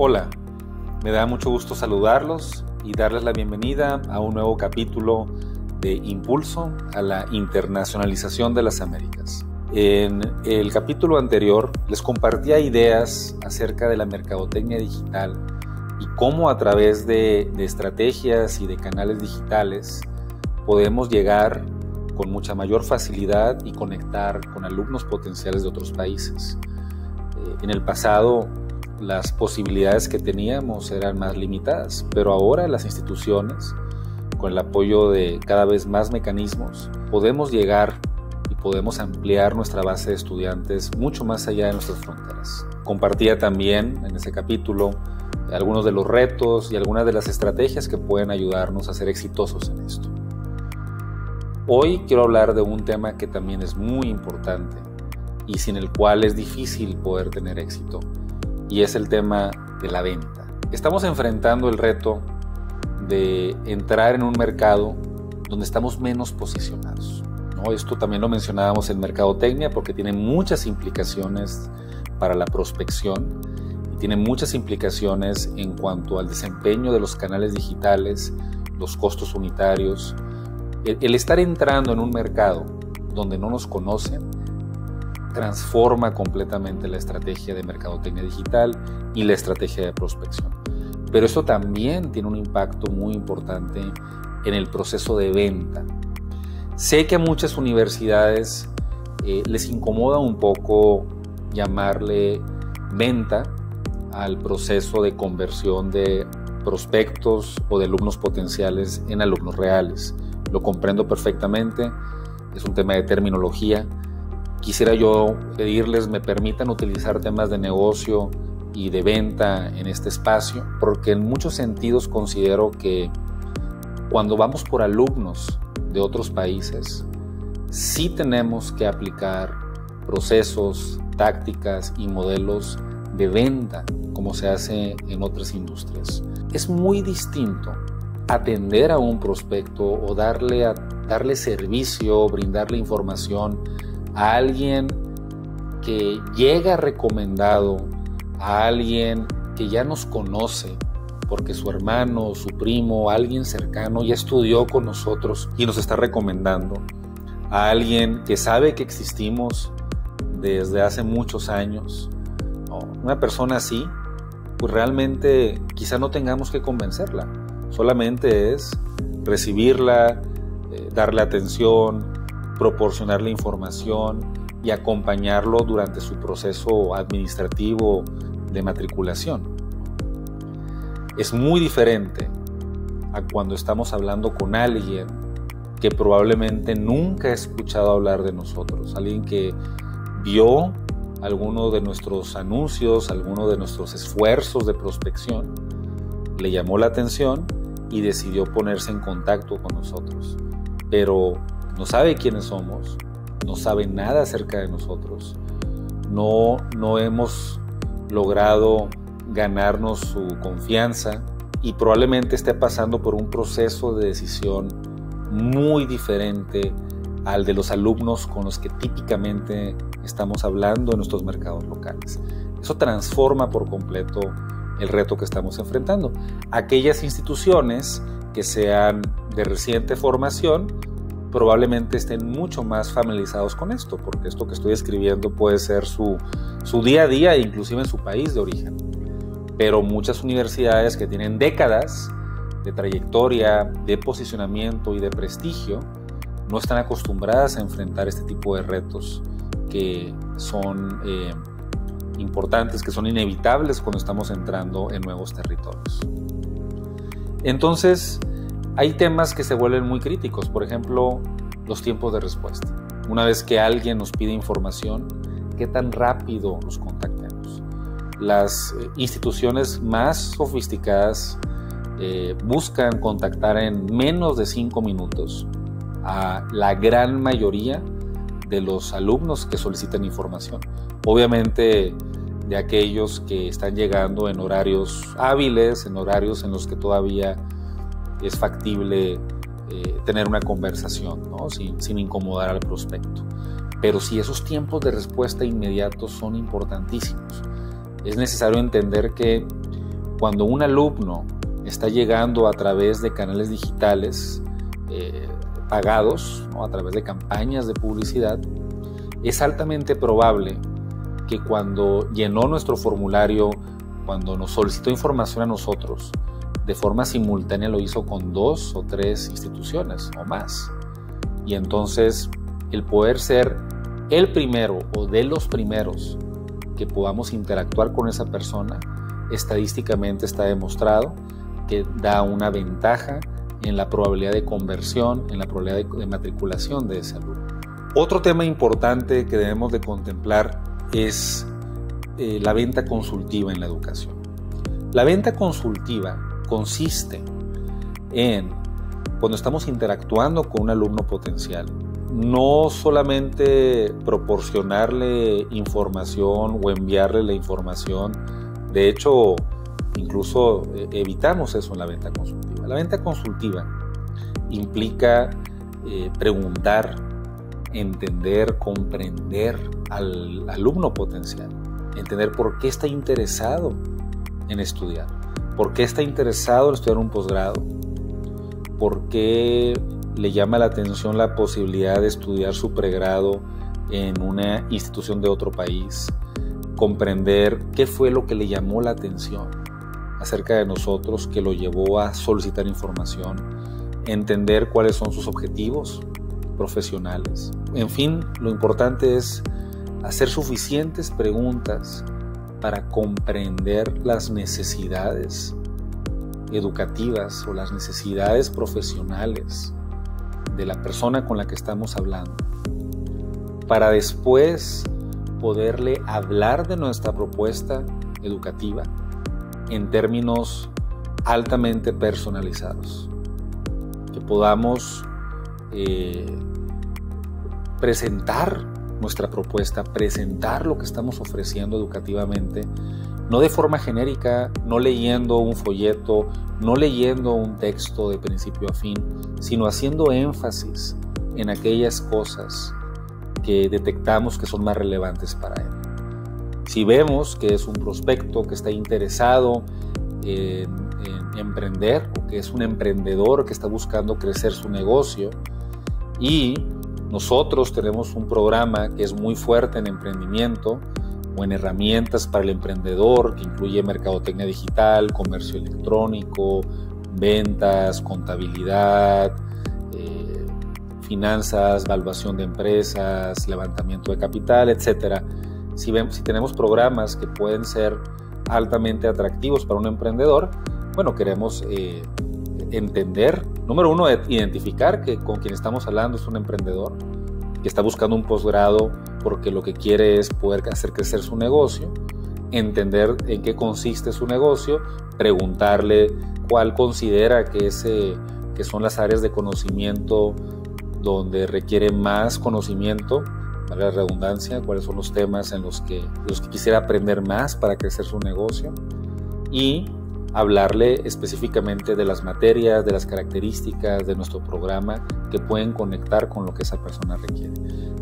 Hola, me da mucho gusto saludarlos y darles la bienvenida a un nuevo capítulo de Impulso a la Internacionalización de las Américas. En el capítulo anterior les compartía ideas acerca de la mercadotecnia digital y cómo a través de estrategias y de canales digitales podemos llegar con mucha mayor facilidad y conectar con alumnos potenciales de otros países. En el pasado las posibilidades que teníamos eran más limitadas, pero ahora las instituciones, con el apoyo de cada vez más mecanismos, podemos llegar y podemos ampliar nuestra base de estudiantes mucho más allá de nuestras fronteras. Compartía también en ese capítulo algunos de los retos y algunas de las estrategias que pueden ayudarnos a ser exitosos en esto. Hoy quiero hablar de un tema que también es muy importante y sin el cual es difícil poder tener éxito, y es el tema de la venta. Estamos enfrentando el reto de entrar en un mercado donde estamos menos posicionados, ¿no? Esto también lo mencionábamos en mercadotecnia porque tiene muchas implicaciones para la prospección y tiene muchas implicaciones en cuanto al desempeño de los canales digitales, los costos unitarios. El estar entrando en un mercado donde no nos conocen transforma completamente la estrategia de mercadotecnia digital y la estrategia de prospección. Pero esto también tiene un impacto muy importante en el proceso de venta. Sé que a muchas universidades les incomoda un poco llamarle venta al proceso de conversión de prospectos o de alumnos potenciales en alumnos reales. Lo comprendo perfectamente, es un tema de terminología. Quisiera yo pedirles me permitan utilizar temas de negocio y de venta en este espacio, porque en muchos sentidos considero que cuando vamos por alumnos de otros países, sí tenemos que aplicar procesos, tácticas y modelos de venta como se hace en otras industrias. Es muy distinto atender a un prospecto o darle servicio, brindarle información a alguien que llega recomendado, a alguien que ya nos conoce porque su hermano, su primo, alguien cercano ya estudió con nosotros y nos está recomendando, a alguien que sabe que existimos desde hace muchos años. Una persona así, pues realmente quizá no tengamos que convencerla, solamente es recibirla, darle atención, proporcionarle información y acompañarlo durante su proceso administrativo de matriculación. Es muy diferente a cuando estamos hablando con alguien que probablemente nunca ha escuchado hablar de nosotros, alguien que vio alguno de nuestros anuncios, alguno de nuestros esfuerzos de prospección, le llamó la atención y decidió ponerse en contacto con nosotros, pero no sabe quiénes somos, no sabe nada acerca de nosotros, no hemos logrado ganarnos su confianza y probablemente esté pasando por un proceso de decisión muy diferente al de los alumnos con los que típicamente estamos hablando en nuestros mercados locales. Eso transforma por completo el reto que estamos enfrentando. Aquellas instituciones que sean de reciente formación probablemente estén mucho más familiarizados con esto, porque esto que estoy escribiendo puede ser su día a día, inclusive en su país de origen. Pero muchas universidades que tienen décadas de trayectoria, de posicionamiento y de prestigio, no están acostumbradas a enfrentar este tipo de retos que son importantes, que son inevitables cuando estamos entrando en nuevos territorios. Entonces, hay temas que se vuelven muy críticos, por ejemplo, los tiempos de respuesta. Una vez que alguien nos pide información, ¿qué tan rápido nos contactemos? Las instituciones más sofisticadas buscan contactar en menos de 5 minutos a la gran mayoría de los alumnos que solicitan información. Obviamente de aquellos que están llegando en horarios hábiles, en horarios en los que todavía es factible tener una conversación, ¿no? sin incomodar al prospecto. Pero sí, esos tiempos de respuesta inmediatos son importantísimos. Es necesario entender que cuando un alumno está llegando a través de canales digitales pagados, ¿no? A través de campañas de publicidad, es altamente probable que cuando llenó nuestro formulario, cuando nos solicitó información a nosotros, de forma simultánea lo hizo con 2 o 3 instituciones o más. Y entonces el poder ser el primero o de los primeros que podamos interactuar con esa persona, estadísticamente está demostrado que da una ventaja en la probabilidad de conversión, en la probabilidad de matriculación de ese alumno. Otro tema importante que debemos de contemplar es la venta consultiva en la educación. La venta consultiva consiste en, cuando estamos interactuando con un alumno potencial, no solamente proporcionarle información o enviarle la información. De hecho, incluso evitamos eso en la venta consultiva. La venta consultiva implica preguntar, entender, comprender al alumno potencial, entender por qué está interesado en estudiar, por qué está interesado en estudiar un posgrado, por qué le llama la atención la posibilidad de estudiar su pregrado en una institución de otro país, comprender qué fue lo que le llamó la atención acerca de nosotros que lo llevó a solicitar información, entender cuáles son sus objetivos profesionales. En fin, lo importante es hacer suficientes preguntas para comprender las necesidades educativas o las necesidades profesionales de la persona con la que estamos hablando, para después poderle hablar de nuestra propuesta educativa en términos altamente personalizados, que podamos presentar nuestra propuesta, presentar lo que estamos ofreciendo educativamente, no de forma genérica, no leyendo un folleto, no leyendo un texto de principio a fin, sino haciendo énfasis en aquellas cosas que detectamos que son más relevantes para él. Si vemos que es un prospecto que está interesado en emprender, o que es un emprendedor que está buscando crecer su negocio, y nosotros tenemos un programa que es muy fuerte en emprendimiento o en herramientas para el emprendedor, que incluye mercadotecnia digital, comercio electrónico, ventas, contabilidad, finanzas, evaluación de empresas, levantamiento de capital, etc. Si tenemos programas que pueden ser altamente atractivos para un emprendedor, bueno, queremos entender, número uno, identificar que con quien estamos hablando es un emprendedor que está buscando un posgrado porque lo que quiere es poder hacer crecer su negocio, entender en qué consiste su negocio, preguntarle cuál considera que son las áreas de conocimiento donde requiere más conocimiento, valga la redundancia, cuáles son los temas en los que quisiera aprender más para crecer su negocio, y hablarle específicamente de las materias, de las características de nuestro programa que pueden conectar con lo que esa persona requiere.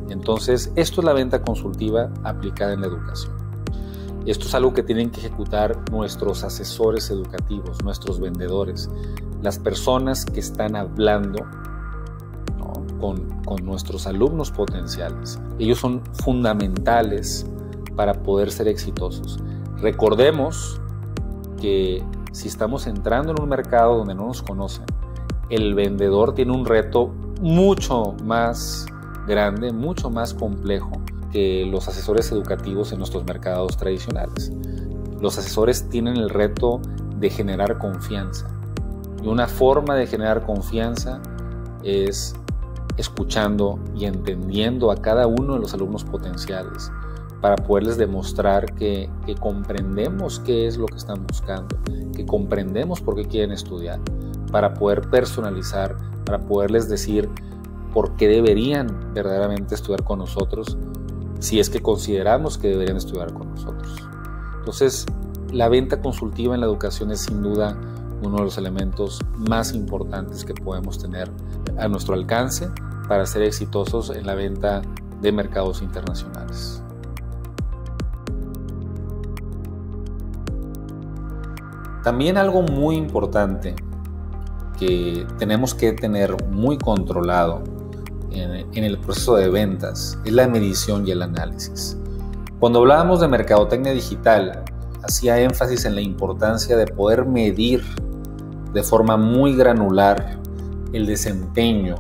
Entonces, esto es la venta consultiva aplicada en la educación. Esto es algo que tienen que ejecutar nuestros asesores educativos, nuestros vendedores, las personas que están hablando, ¿no?, con nuestros alumnos potenciales. Ellos son fundamentales para poder ser exitosos. Recordemos que si estamos entrando en un mercado donde no nos conocen, el vendedor tiene un reto mucho más grande, mucho más complejo que los asesores educativos en nuestros mercados tradicionales. Los asesores tienen el reto de generar confianza, y una forma de generar confianza es escuchando y entendiendo a cada uno de los alumnos potenciales, para poderles demostrar que comprendemos qué es lo que están buscando, que comprendemos por qué quieren estudiar, para poder personalizar, para poderles decir por qué deberían verdaderamente estudiar con nosotros, si es que consideramos que deberían estudiar con nosotros. Entonces, la venta consultiva en la educación es sin duda uno de los elementos más importantes que podemos tener a nuestro alcance para ser exitosos en la venta de mercados internacionales. También algo muy importante que tenemos que tener muy controlado en el proceso de ventas es la medición y el análisis. Cuando hablábamos de mercadotecnia digital, hacía énfasis en la importancia de poder medir de forma muy granular el desempeño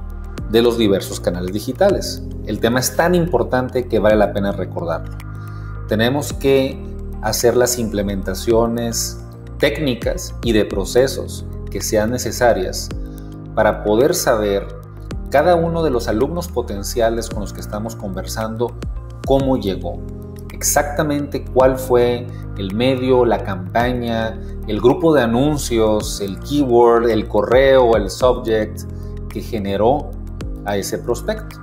de los diversos canales digitales. El tema es tan importante que vale la pena recordarlo. Tenemos que hacer las implementaciones técnicas y de procesos que sean necesarias para poder saber cada uno de los alumnos potenciales con los que estamos conversando cómo llegó, exactamente cuál fue el medio, la campaña, el grupo de anuncios, el keyword, el correo, el subject que generó a ese prospecto.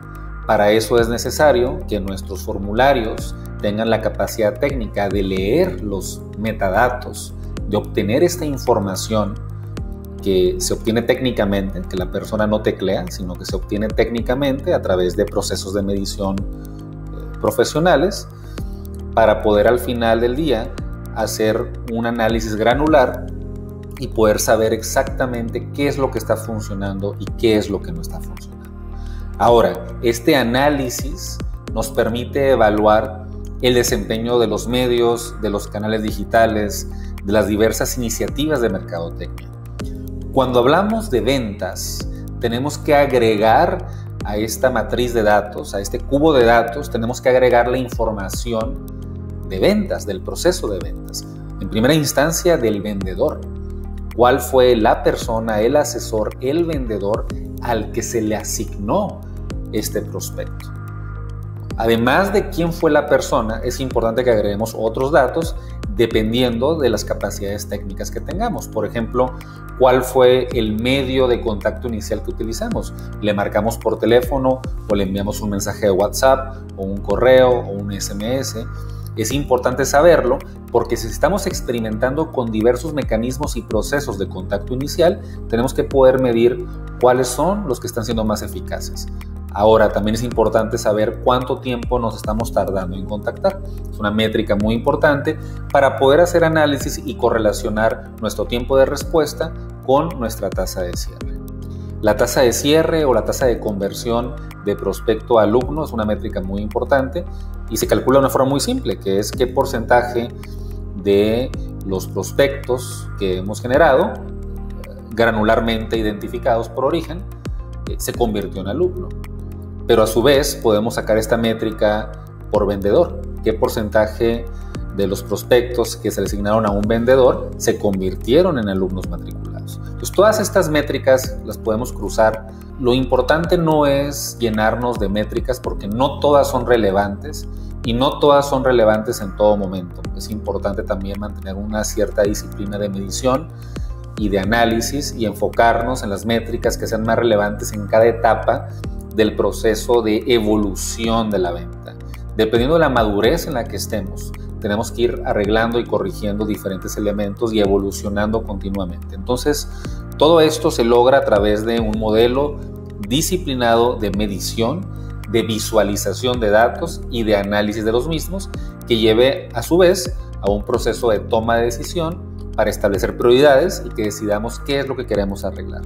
Para eso es necesario que nuestros formularios tengan la capacidad técnica de leer los metadatos, de obtener esta información que se obtiene técnicamente, que la persona no teclea, sino que se obtiene técnicamente a través de procesos de medición profesionales, para poder al final del día hacer un análisis granular y poder saber exactamente qué es lo que está funcionando y qué es lo que no está funcionando. Ahora, este análisis nos permite evaluar el desempeño de los medios, de los canales digitales, de las diversas iniciativas de mercadotecnia. Cuando hablamos de ventas, tenemos que agregar a esta matriz de datos, a este cubo de datos, tenemos que agregar la información de ventas, del proceso de ventas. En primera instancia, del vendedor. ¿Cuál fue la persona, el asesor, el vendedor al que se le asignó este prospecto? Además de quién fue la persona, es importante que agreguemos otros datos dependiendo de las capacidades técnicas que tengamos. Por ejemplo, ¿cuál fue el medio de contacto inicial que utilizamos? ¿Le marcamos por teléfono o le enviamos un mensaje de WhatsApp o un correo o un SMS? Es importante saberlo porque si estamos experimentando con diversos mecanismos y procesos de contacto inicial, tenemos que poder medir cuáles son los que están siendo más eficaces. Ahora, también es importante saber cuánto tiempo nos estamos tardando en contactar. Es una métrica muy importante para poder hacer análisis y correlacionar nuestro tiempo de respuesta con nuestra tasa de cierre. La tasa de cierre o la tasa de conversión de prospecto a alumno es una métrica muy importante y se calcula de una forma muy simple, que es qué porcentaje de los prospectos que hemos generado, granularmente identificados por origen, se convirtió en alumno. Pero a su vez podemos sacar esta métrica por vendedor. ¿Qué porcentaje de los prospectos que se le asignaron a un vendedor se convirtieron en alumnos matriculados? Entonces, todas estas métricas las podemos cruzar. Lo importante no es llenarnos de métricas porque no todas son relevantes y no todas son relevantes en todo momento. Es importante también mantener una cierta disciplina de medición y de análisis y enfocarnos en las métricas que sean más relevantes en cada etapa del proceso de evolución de la venta. Dependiendo de la madurez en la que estemos, tenemos que ir arreglando y corrigiendo diferentes elementos y evolucionando continuamente. Entonces, todo esto se logra a través de un modelo disciplinado de medición, de visualización de datos y de análisis de los mismos, que lleve a su vez a un proceso de toma de decisión para establecer prioridades y que decidamos qué es lo que queremos arreglar.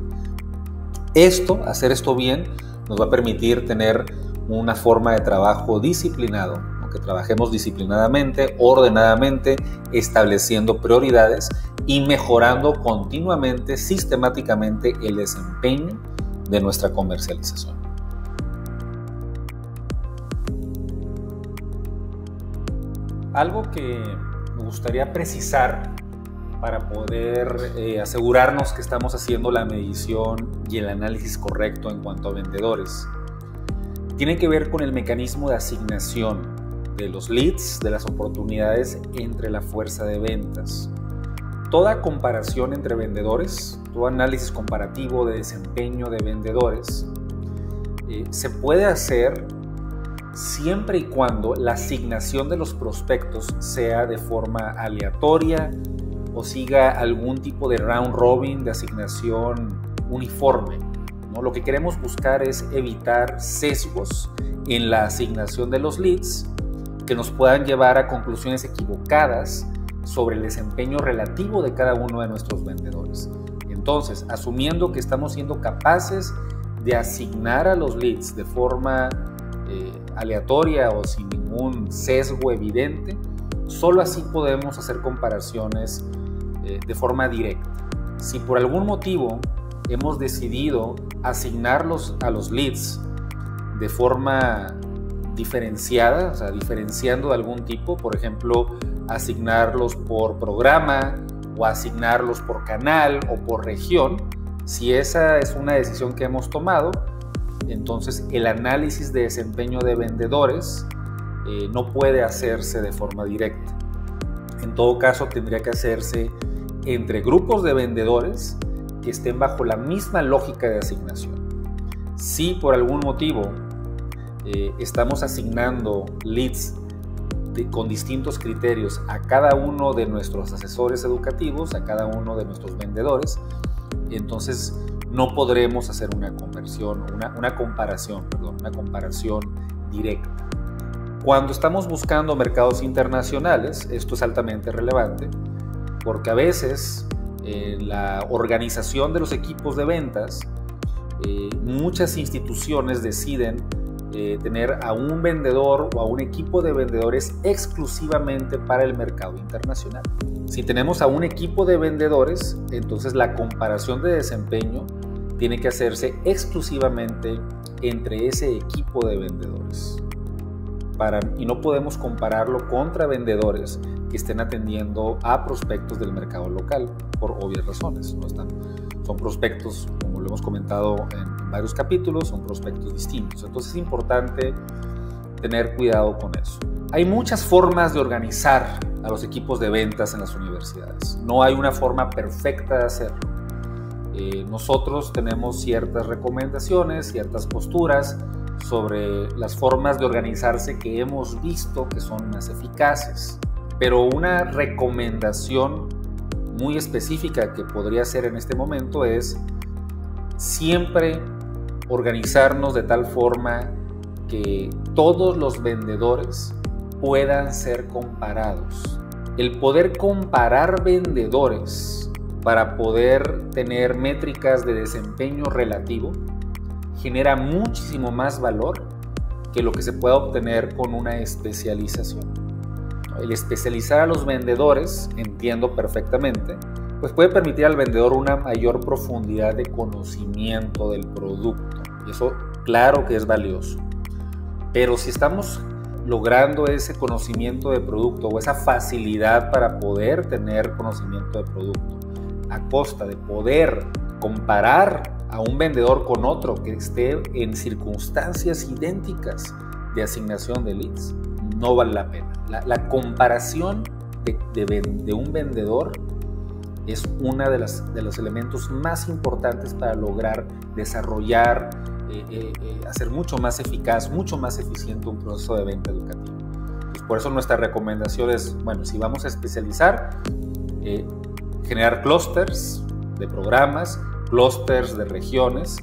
Hacer esto bien, nos va a permitir tener una forma de trabajo disciplinado, ¿no? Que trabajemos disciplinadamente, ordenadamente, estableciendo prioridades y mejorando continuamente, sistemáticamente el desempeño de nuestra comercialización. Algo que me gustaría precisar para poder asegurarnos que estamos haciendo la medición y el análisis correcto en cuanto a vendedores, tiene que ver con el mecanismo de asignación de los leads, de las oportunidades entre la fuerza de ventas. Toda comparación entre vendedores, todo análisis comparativo de desempeño de vendedores, se puede hacer siempre y cuando la asignación de los prospectos sea de forma aleatoria o siga algún tipo de round robin de asignación uniforme, ¿no? Lo que queremos buscar es evitar sesgos en la asignación de los leads que nos puedan llevar a conclusiones equivocadas sobre el desempeño relativo de cada uno de nuestros vendedores. Entonces, asumiendo que estamos siendo capaces de asignar a los leads de forma aleatoria o sin ningún sesgo evidente, solo así podemos hacer comparaciones de forma directa. Si por algún motivo hemos decidido asignarlos a los leads de forma diferenciada, o sea, diferenciando de algún tipo, por ejemplo, asignarlos por programa o asignarlos por canal o por región, si esa es una decisión que hemos tomado, entonces el análisis de desempeño de vendedores no puede hacerse de forma directa. En todo caso, tendría que hacerse entre grupos de vendedores que estén bajo la misma lógica de asignación. Si por algún motivo estamos asignando leads con distintos criterios a cada uno de nuestros asesores educativos, a cada uno de nuestros vendedores, entonces no podremos hacer una comparación directa. Cuando estamos buscando mercados internacionales, esto es altamente relevante, porque a veces la organización de los equipos de ventas, muchas instituciones deciden tener a un vendedor o a un equipo de vendedores exclusivamente para el mercado internacional. Si tenemos a un equipo de vendedores, entonces la comparación de desempeño tiene que hacerse exclusivamente entre ese equipo de vendedores. Y no podemos compararlo contra vendedores que estén atendiendo a prospectos del mercado local, por obvias razones. Son prospectos, como lo hemos comentado en varios capítulos, son prospectos distintos. Entonces es importante tener cuidado con eso. Hay muchas formas de organizar a los equipos de ventas en las universidades. No hay una forma perfecta de hacerlo. Nosotros tenemos ciertas recomendaciones, ciertas posturas sobre las formas de organizarse que hemos visto que son más eficaces. Pero una recomendación muy específica que podría hacer en este momento es siempre organizarnos de tal forma que todos los vendedores puedan ser comparados. El poder comparar vendedores para poder tener métricas de desempeño relativo genera muchísimo más valor que lo que se pueda obtener con una especialización. El especializar a los vendedores, entiendo perfectamente, pues puede permitir al vendedor una mayor profundidad de conocimiento del producto. Y eso, claro que es valioso. Pero si estamos logrando ese conocimiento de producto o esa facilidad para poder tener conocimiento de producto a costa de poder comparar a un vendedor con otro que esté en circunstancias idénticas de asignación de leads, no vale la pena. La comparación de un vendedor es uno de los elementos más importantes para lograr desarrollar, hacer mucho más eficaz, mucho más eficiente un proceso de venta educativo. Pues por eso nuestra recomendación es, bueno, si vamos a especializar, generar clústeres de programas, clústeres de regiones,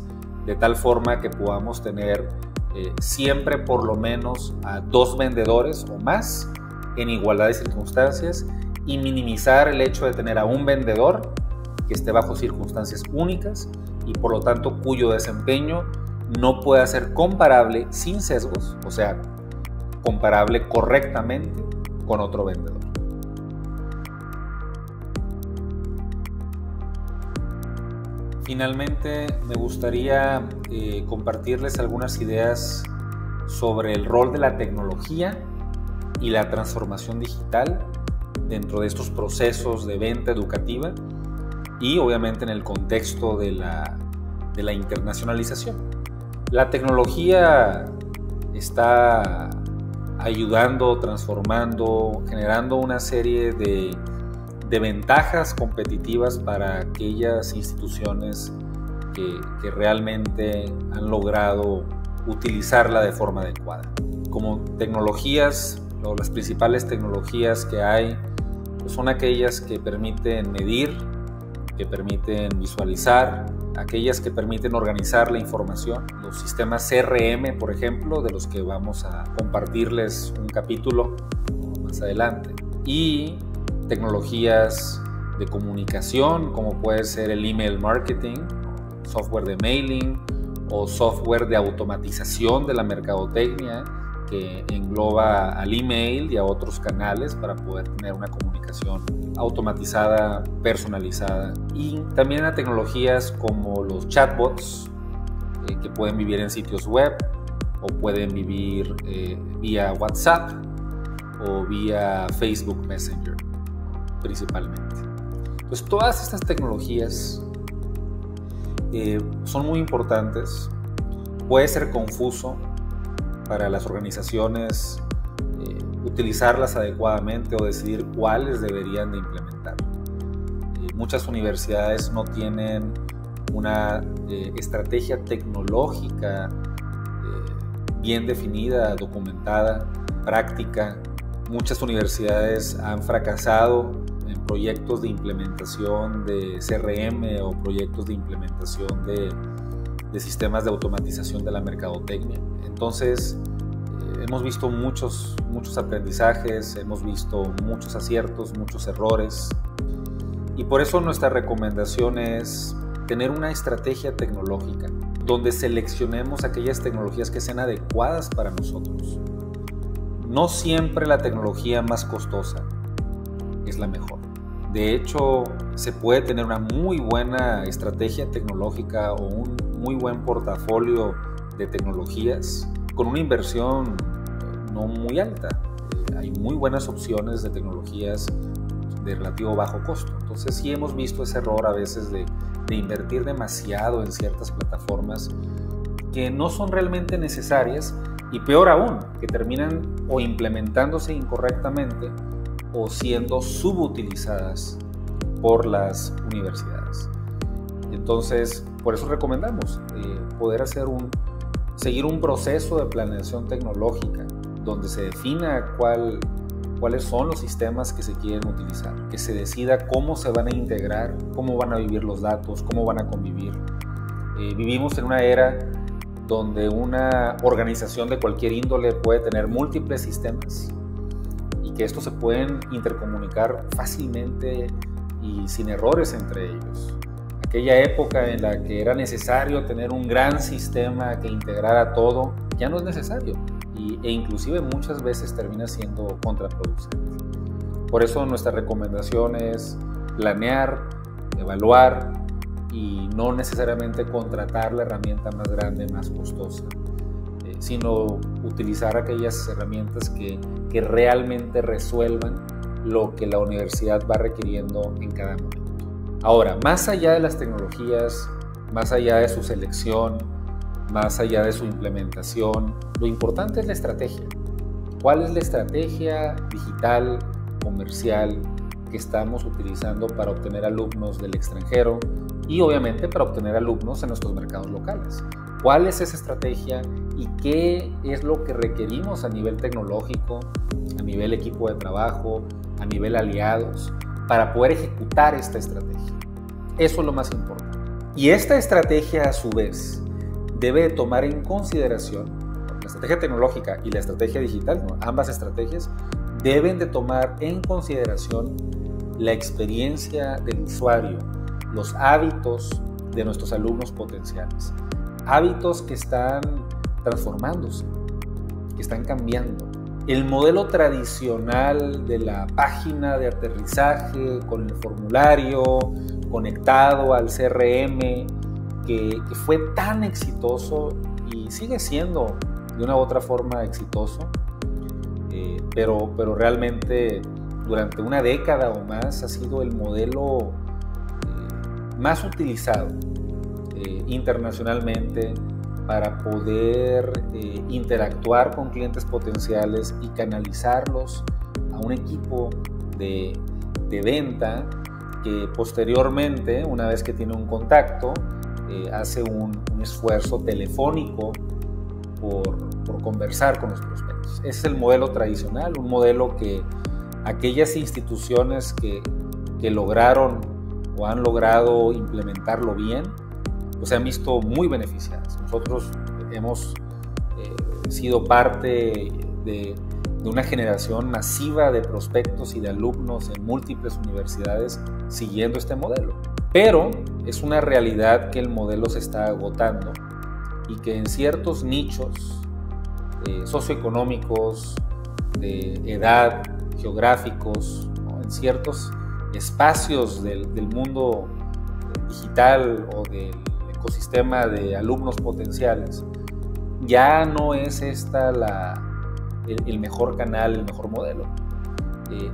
de tal forma que podamos tener siempre por lo menos a 2 vendedores o más en igualdad de circunstancias y minimizar el hecho de tener a un vendedor que esté bajo circunstancias únicas y por lo tanto cuyo desempeño no pueda ser comparable sin sesgos, o sea, comparable correctamente con otro vendedor. Finalmente, me gustaría compartirles algunas ideas sobre el rol de la tecnología y la transformación digital dentro de estos procesos de venta educativa y obviamente en el contexto de la internacionalización. La tecnología está ayudando, transformando, generando una serie de ventajas competitivas para aquellas instituciones que realmente han logrado utilizarla de forma adecuada. Como tecnologías, las principales tecnologías que hay pues son aquellas que permiten medir, que permiten visualizar, aquellas que permiten organizar la información. Los sistemas CRM, por ejemplo, de los que vamos a compartirles un capítulo más adelante. Y tecnologías de comunicación, como puede ser el email marketing, software de mailing o software de automatización de la mercadotecnia que engloba al email y a otros canales para poder tener una comunicación automatizada, personalizada. Y también a tecnologías como los chatbots que pueden vivir en sitios web o pueden vivir vía WhatsApp o vía Facebook Messenger principalmente. Entonces todas estas tecnologías son muy importantes. Puede ser confuso para las organizaciones utilizarlas adecuadamente o decidir cuáles deberían de implementar. Muchas universidades no tienen una estrategia tecnológica bien definida, documentada, práctica. Muchas universidades han fracasado en proyectos de implementación de CRM o proyectos de implementación de sistemas de automatización de la mercadotecnia. Entonces, hemos visto muchos aprendizajes, hemos visto muchos aciertos, muchos errores. Y por eso nuestra recomendación es tener una estrategia tecnológica donde seleccionemos aquellas tecnologías que sean adecuadas para nosotros. No siempre la tecnología más costosa es la mejor. De hecho, se puede tener una muy buena estrategia tecnológica o un muy buen portafolio de tecnologías con una inversión no muy alta. Hay muy buenas opciones de tecnologías de relativo bajo costo. Entonces sí hemos visto ese error a veces de invertir demasiado en ciertas plataformas que no son realmente necesarias y peor aún, que terminan o implementándose incorrectamente o siendo subutilizadas por las universidades. Entonces, por eso recomendamos poder seguir un proceso de planeación tecnológica donde se defina cuáles son los sistemas que se quieren utilizar, que se decida cómo se van a integrar, cómo van a vivir los datos, cómo van a convivir. Vivimos en una era donde una organización de cualquier índole puede tener múltiples sistemas y que estos se pueden intercomunicar fácilmente y sin errores entre ellos. Aquella época en la que era necesario tener un gran sistema que integrara todo, ya no es necesario e inclusive muchas veces termina siendo contraproducente. Por eso nuestra recomendación es planear, evaluar y no necesariamente contratar la herramienta más grande, más costosa, sino utilizar aquellas herramientas que realmente resuelvan lo que la universidad va requiriendo en cada momento. Ahora, más allá de las tecnologías, más allá de su selección, más allá de su implementación, lo importante es la estrategia. ¿Cuál es la estrategia digital, comercial que estamos utilizando para obtener alumnos del extranjero y obviamente para obtener alumnos en nuestros mercados locales? ¿Cuál es esa estrategia y qué es lo que requerimos a nivel tecnológico, a nivel equipo de trabajo, a nivel aliados, para poder ejecutar esta estrategia? Eso es lo más importante. Y esta estrategia, a su vez, debe tomar en consideración, la estrategia tecnológica y la estrategia digital, ¿no? Ambas estrategias deben de tomar en consideración la experiencia del usuario, los hábitos de nuestros alumnos potenciales, hábitos que están transformándose, que están cambiando. El modelo tradicional de la página de aterrizaje con el formulario conectado al CRM que fue tan exitoso y sigue siendo de una u otra forma exitoso, pero realmente durante una década o más ha sido el modelo más utilizado internacionalmente para poder interactuar con clientes potenciales y canalizarlos a un equipo de venta que posteriormente, una vez que tiene un contacto, hace un esfuerzo telefónico por conversar con los prospectos. Ese es el modelo tradicional, un modelo que aquellas instituciones que lograron o han logrado implementarlo bien, pues se han visto muy beneficiadas. Nosotros hemos sido parte de de una generación masiva de prospectos y de alumnos en múltiples universidades siguiendo este modelo. Pero es una realidad que el modelo se está agotando y que en ciertos nichos socioeconómicos, de edad, geográficos, ¿no?, en ciertos espacios del mundo digital o del ecosistema de alumnos potenciales, ya no es esta el mejor canal, el mejor modelo.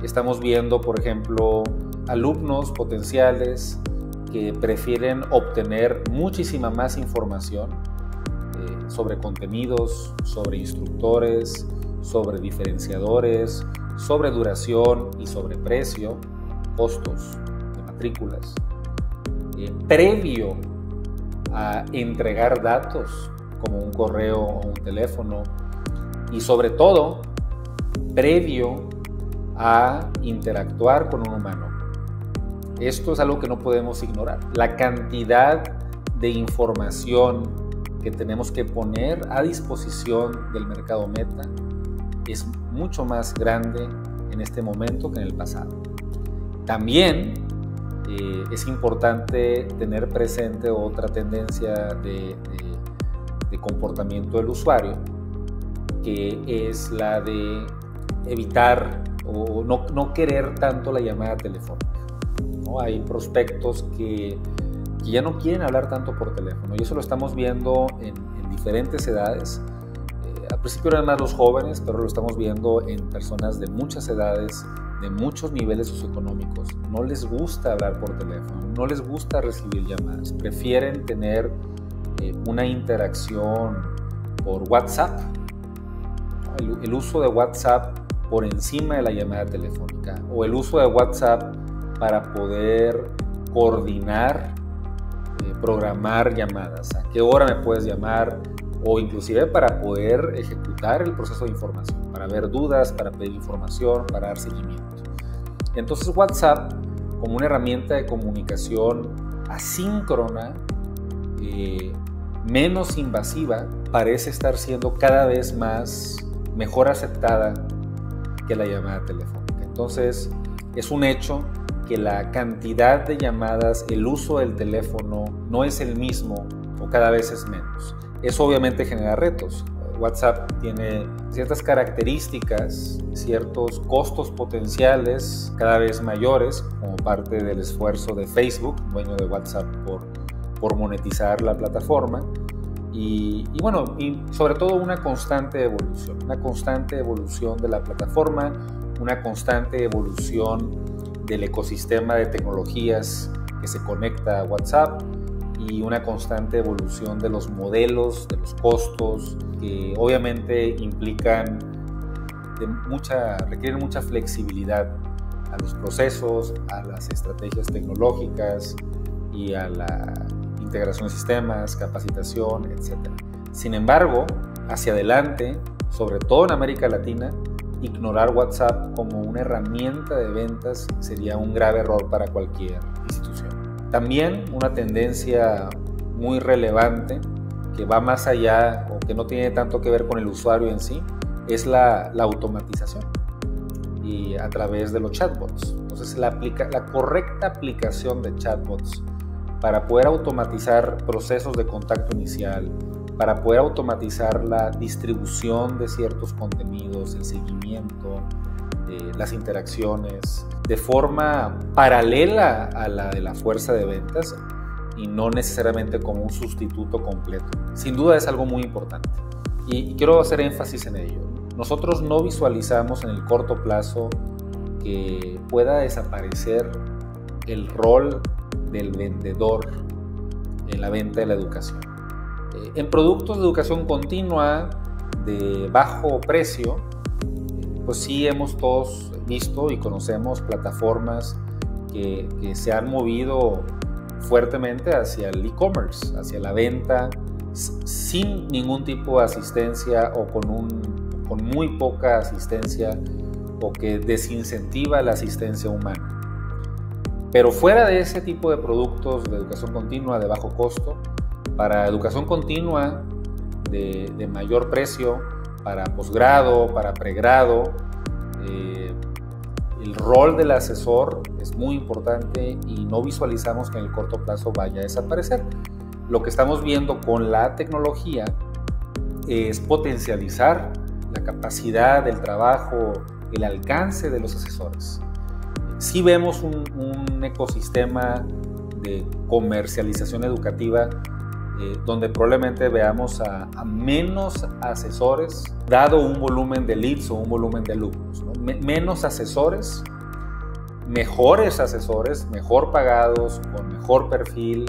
Estamos viendo, por ejemplo, alumnos potenciales que prefieren obtener muchísima más información sobre contenidos, sobre instructores, sobre diferenciadores, sobre duración y sobre precio, costos de matrículas, previo a entregar datos como un correo o un teléfono, y sobre todo previo a interactuar con un humano. Esto es algo que no podemos ignorar. La cantidad de información que tenemos que poner a disposición del mercado meta es mucho más grande en este momento que en el pasado. También es importante tener presente otra tendencia de comportamiento del usuario, que es la de evitar o no querer tanto la llamada telefónica, ¿no? Hay prospectos que ya no quieren hablar tanto por teléfono, y eso lo estamos viendo en diferentes edades. Al principio eran más los jóvenes, pero lo estamos viendo en personas de muchas edades, de muchos niveles socioeconómicos. No les gusta hablar por teléfono, no les gusta recibir llamadas, prefieren tener una interacción por WhatsApp, el uso de WhatsApp por encima de la llamada telefónica, o el uso de WhatsApp para poder coordinar, programar llamadas, a qué hora me puedes llamar, o inclusive para poder ejecutar el proceso de información, para ver dudas, para pedir información, para dar seguimiento. Entonces WhatsApp, como una herramienta de comunicación asíncrona, menos invasiva, parece estar siendo cada vez mejor aceptada que la llamada telefónica. Entonces es un hecho que la cantidad de llamadas, el uso del teléfono no es el mismo, o cada vez es menos. Eso obviamente genera retos. WhatsApp tiene ciertas características, ciertos costos potenciales cada vez mayores, como parte del esfuerzo de Facebook, dueño de WhatsApp, por monetizar la plataforma. Y sobre todo una constante evolución de la plataforma, una constante evolución del ecosistema de tecnologías que se conecta a WhatsApp, y una constante evolución de los modelos, de los costos, que obviamente requieren mucha flexibilidad a los procesos, a las estrategias tecnológicas y a la integración de sistemas, capacitación, etc. Sin embargo, hacia adelante, sobre todo en América Latina, ignorar WhatsApp como una herramienta de ventas sería un grave error para cualquier institución. También una tendencia muy relevante que va más allá, o que no tiene tanto que ver con el usuario en sí, es la automatización, y a través de los chatbots. Entonces la correcta aplicación de chatbots para poder automatizar procesos de contacto inicial, para poder automatizar la distribución de ciertos contenidos, el seguimiento, las interacciones, de forma paralela a la de la fuerza de ventas y no necesariamente como un sustituto completo. Sin duda es algo muy importante y quiero hacer énfasis en ello. Nosotros no visualizamos en el corto plazo que pueda desaparecer el rol del vendedor en la venta de la educación. En productos de educación continua de bajo precio, pues sí hemos todos visto y conocemos plataformas que se han movido fuertemente hacia el e-commerce, hacia la venta sin ningún tipo de asistencia, o con muy poca asistencia, o que desincentiva la asistencia humana. Pero fuera de ese tipo de productos de educación continua de bajo costo, para educación continua de mayor precio, para posgrado, para pregrado. El rol del asesor es muy importante y no visualizamos que en el corto plazo vaya a desaparecer. Lo que estamos viendo con la tecnología es potencializar la capacidad del trabajo, el alcance de los asesores. Sí vemos un ecosistema de comercialización educativa donde probablemente veamos a menos asesores, dado un volumen de leads o un volumen de alumnos, ¿no? Menos asesores, mejores asesores, mejor pagados, con mejor perfil,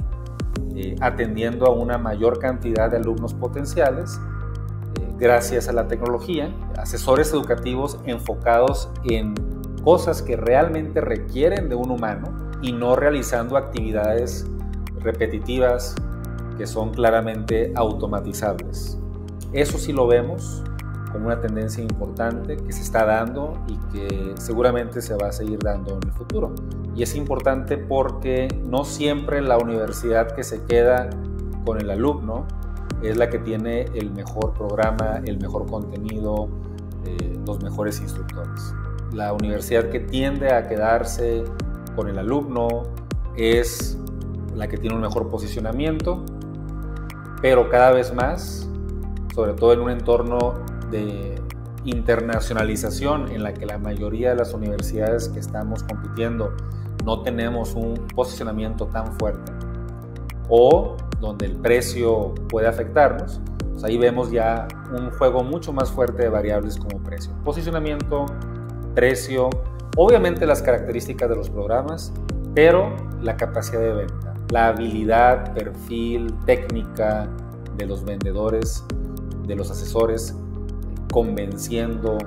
atendiendo a una mayor cantidad de alumnos potenciales, gracias a la tecnología, asesores educativos enfocados en cosas que realmente requieren de un humano y no realizando actividades repetitivas que son claramente automatizables. Eso sí lo vemos como una tendencia importante que se está dando y que seguramente se va a seguir dando en el futuro. Y es importante porque no siempre la universidad que se queda con el alumno es la que tiene el mejor programa, el mejor contenido, los mejores instructores. La universidad que tiende a quedarse con el alumno es la que tiene un mejor posicionamiento, pero cada vez más, sobre todo en un entorno de internacionalización en la que la mayoría de las universidades que estamos compitiendo no tenemos un posicionamiento tan fuerte o donde el precio puede afectarnos, pues ahí vemos ya un juego mucho más fuerte de variables como precio, posicionamiento, precio, obviamente las características de los programas, pero la capacidad de venta, la habilidad, perfil, técnica de los vendedores, de los asesores, convenciendo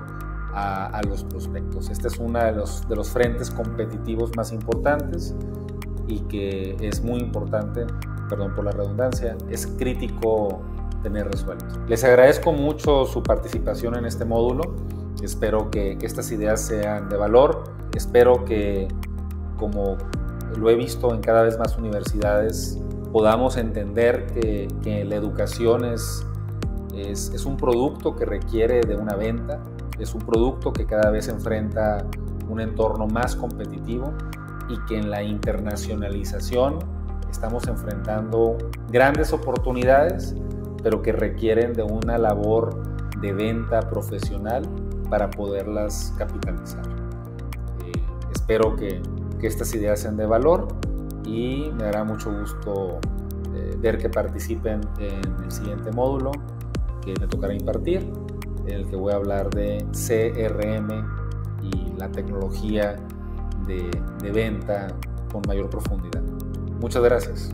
a los prospectos. Este es uno de los frentes competitivos más importantes y que es muy importante, perdón por la redundancia, es crítico tener resuelto. Les agradezco mucho su participación en este módulo. Espero que estas ideas sean de valor. Espero que, como lo he visto en cada vez más universidades, podamos entender que la educación es un producto que requiere de una venta, es un producto que cada vez enfrenta un entorno más competitivo y que en la internacionalización estamos enfrentando grandes oportunidades, pero que requieren de una labor de venta profesional para poderlas capitalizar. Espero que estas ideas sean de valor y me dará mucho gusto ver que participen en el siguiente módulo que me tocará impartir, en el que voy a hablar de CRM y la tecnología de venta con mayor profundidad. Muchas gracias.